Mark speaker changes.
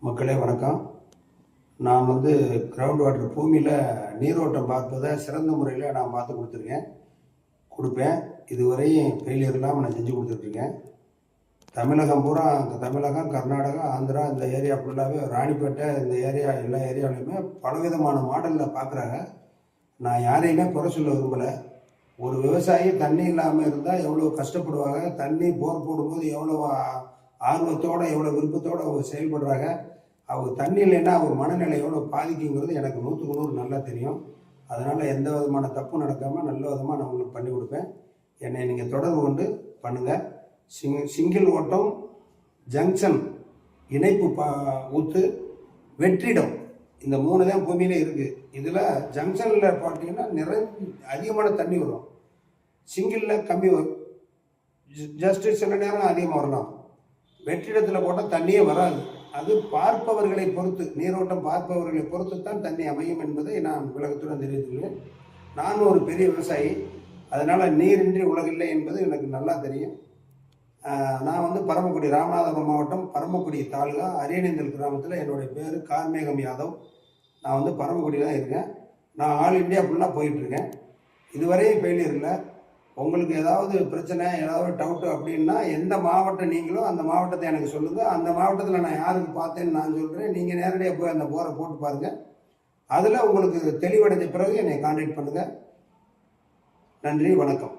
Speaker 1: மக்களே வணக்கம். நான் கிரவுண்ட் வாட்டர் பூமியில் நீரோட்டம் பார்ப்பதை சிறந்த முறையில் நான் பார்த்து கொடுப்பேன். இதுவரையும் ஃபெயிலியர் இல்லாமல் நான் செஞ்சு கொடுத்துட்ருக்கேன். தமிழகம் பூரா, தமிழகம், கர்நாடகா, ஆந்திரா இந்த ஏரியா ஃபுல்லாகவே, ராணிப்பேட்டை இந்த ஏரியா, எல்லா ஏரியாவிலையுமே பலவிதமான மாடலில் பார்க்குறாங்க. நான் யாரையுமே குறை சொல்ல விரும்பலை. ஒரு விவசாயி தண்ணி இல்லாமல் இருந்தால் எவ்வளோ கஷ்டப்படுவாங்க, தண்ணி போர் போடும்போது எவ்வளோ ஆர்வத்தோடு, எவ்வளோ விருப்பத்தோடு அவங்க செயல்படுறாங்க. அவங்க தண்ணி இல்லைன்னா அவங்க மனநிலை எவ்வளோ பாதிக்குங்கிறது எனக்கு 100க்கு 100 நல்லா தெரியும். அதனால் எந்த விதமான தப்பு நடக்காமல் நல்ல விதமாக நான் உங்களுக்கு பண்ணி கொடுப்பேன். என்னை நீங்கள் தொடர்பு கொண்டு பண்ணுங்கள். சிங்கிள் ஓட்டம், ஜங்ஷன், இணைப்பு ஊற்று, வெற்றிடம், இந்த 3 தான் பூமியிலே இருக்குது. இதில் ஜங்ஷனில் பார்த்தீங்கன்னா அதிகமான தண்ணி வரும், சிங்கிளில் கம்மி வரும், ஜஸ்ட்டு சில நேரம் அதிகமாக வரலாம். வெற்றிடத்தில் போட்டால் தண்ணியே வராது. அது பார்ப்பவர்களை பொறுத்து, நீரோட்டம் பார்ப்பவர்களை பொறுத்து தான் தண்ணி அமையும் என்பதை நான் விளக்கத்துடன் தெரிவித்துள்ளேன். நான் ஒரு பெரிய விவசாயி, அதனால் நீரின்றி உலகில்லை என்பது எனக்கு நல்லா தெரியும். நான் பரமக்குடி, ராமநாதபுரம் மாவட்டம், பரமக்குடி தாலுகா, அரியநேந்தல் கிராமத்தில் என்னுடைய பேர் கார்மேகம் யாதவ். நான் பரமக்குடி தான் இருக்கேன். நான் ஆல் இண்டியா ஃபுல்லாக போயிட்டுருக்கேன். இதுவரையும் ஃபெயிலியர் இல்லை. உங்களுக்கு ஏதாவது பிரச்சனை, ஏதாவது டவுட்டு அப்படின்னா எந்த மாவட்டம் நீங்களோ அந்த மாவட்டத்தை எனக்கு சொல்லுங்கள். அந்த மாவட்டத்தில் நான் யாருக்கு பார்த்தேன்னு நான் சொல்கிறேன். நீங்கள் நேரடியாக போய் அந்த போரை போட்டு பாருங்கள். அதில் உங்களுக்கு தெளிவடைஞ்ச பிறகு என்னை கான்டாக்ட் பண்ணுங்கள். நன்றி, வணக்கம்.